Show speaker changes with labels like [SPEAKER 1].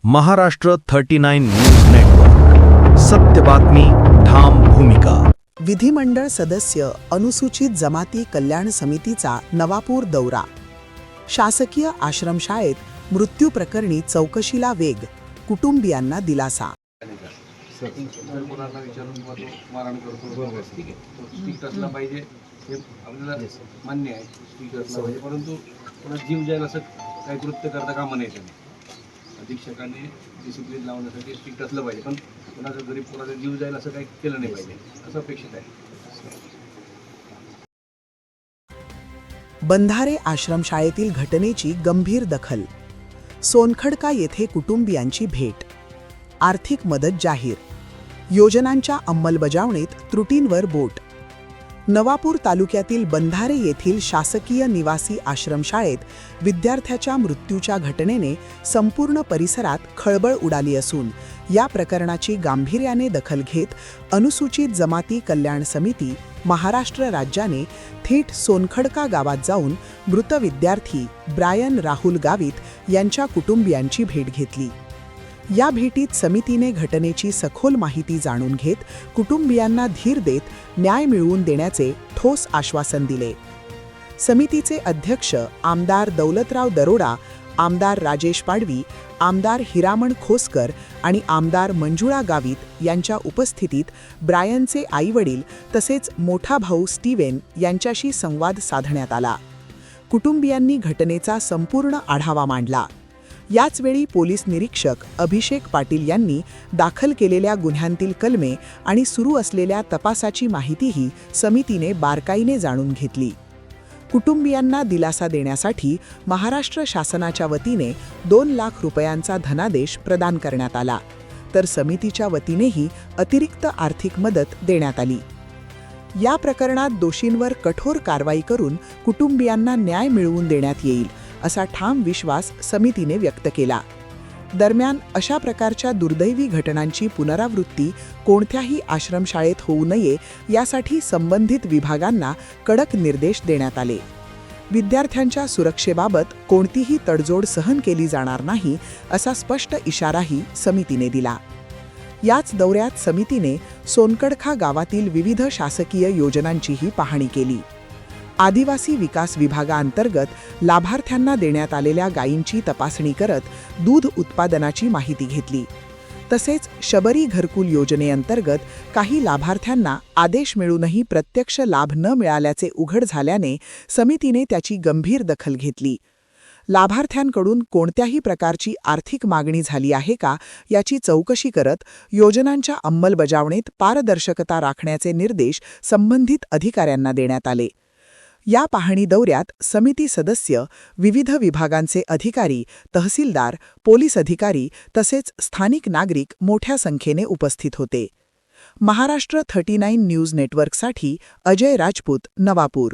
[SPEAKER 1] Maharashtra 39 news network. सत्य बातमी, ठाम भूमिका.
[SPEAKER 2] विधिमंडळ सदस्य अनुसूचित जमाती कल्याण समितीचा नवापूर दौरा. शासकीय आश्रमशाळेत मृत्यू प्रकरणी चौकशीला वेग, कुटुंबियांना दिलासा.
[SPEAKER 3] जर कोणाला विचारून किंवा तो मारहाण करतो ठीक आहे, तो स्ट्रिक्ट असला पाहिजे हे आपल्याला मान्य आहे, स्ट्रिक्ट असला पाहिजे. परंतु कोणा जीव जाईल असं काही कृत्य करता कामा नाही. त्याने अधीक्षकाने डिसिप्लिन लावण्यासाठी स्ट्रिक्ट असलं पाहिजे, पण कोणाचा गरीब कोणाचा जीव जाईल असं काही केलं नाही पाहिजे असं अपेक्षित आहे.
[SPEAKER 2] बंधारे आश्रमशाळेतील घटनेची गंभीर दखल. सोनखडका येथे कुटुंबियांची भेट. आर्थिक मदत जाहीर. योजनांच्या अंमलबजावणीत त्रुटींवर बोट. नवापूर तालुक्यातील बंधारे येथील शासकीय निवासी आश्रमशाळेत विद्यार्थ्याच्या मृत्यूच्या घटनेने संपूर्ण परिसरात खळबळ उडाली असून या प्रकरणाची गांभीर्याने दखल घेत अनुसूचित जमाती कल्याण समिती महाराष्ट्र राज्याने थेट सोनखडका गावात जाऊन मृत विद्यार्थी ब्रायन राहुल गावित यांच्या कुटुंबियांची भेट घेतली. या भेटीत समितीने घटनेची सखोल माहिती जाणून घेत कुटुंबियांना धीर देत न्याय मिळवून देण्याचे ठोस आश्वासन दिले. समितीचे अध्यक्ष आमदार दौलतराव दरोडा, आमदार राजेश पाडवी, आमदार हिरामण खोसकर आणि आमदार मंजुळा गावित यांच्या उपस्थितीत ब्रायनचे आईवडील तसेच मोठा भाऊ स्टीव्हन यांच्याशी संवाद साधण्यात आला. कुटुंबियांनी घटनेचा संपूर्ण आढावा मांडला. याचवेळी पोलीस निरीक्षक अभिषेक पाटील यांनी दाखल केलेल्या गुन्ह्यांतील कलमे आणि सुरू असलेल्या तपासाची माहितीही समितीने बारकाईने जाणून घेतली. कुटुंबियांना दिलासा देण्यासाठी महाराष्ट्र शासनाच्या वतीने 2 लाख रुपयांचा धनादेश प्रदान करण्यात आला, तर समितीच्या वतीनेही अतिरिक्त आर्थिक मदत देण्यात आली. या प्रकरणात दोषींवर कठोर कारवाई करून कुटुंबियांना न्याय मिळवून देण्यात येईल असा ठाम विश्वास समितीने व्यक्त केला. दरम्यान अशा प्रकारच्या दुर्दैवी घटनांची पुनरावृत्ती कोणत्याही आश्रमशाळेत होऊ नये यासाठी संबंधित विभागांना कडक निर्देश देण्यात आले. विद्यार्थ्यांच्या सुरक्षेबाबत कोणतीही तडजोड सहन केली जाणार नाही असा स्पष्ट इशाराही समितीने दिला. याच दौऱ्यात समितीने सोनखडका गावातील विविध शासकीय योजनांचीही पाहणी केली. आदिवासी विकास विभागाअंतर्गत लाभार्थ्यांना देण्यात आलेल्या गायींची तपासणी करत दूध उत्पादनाची माहिती घेतली. तसेच शबरी घरकुल योजनेअंतर्गत काही लाभार्थ्यांना आदेश मिळूनही प्रत्यक्ष लाभ न मिळाल्याचे उघड झाल्याने समितीने त्याची गंभीर दखल घेतली. लाभार्थ्यांकडून कोणत्याही प्रकारची आर्थिक मागणी झाली आहे का याची चौकशी करत योजनांच्या अंमलबजावणीत पारदर्शकता राखण्याचे निर्देश संबंधित अधिकाऱ्यांना देण्यात आले. या पाहणी दौऱ्यात समिती सदस्य, विविध विभागांचे अधिकारी, तहसीलदार, पोलीस अधिकारी तसेच स्थानिक नागरिक मोठ्या संख्येने उपस्थित होते. महाराष्ट्र 39 न्यूज नेटवर्कसाठी अजय राजपूत, नवापूर.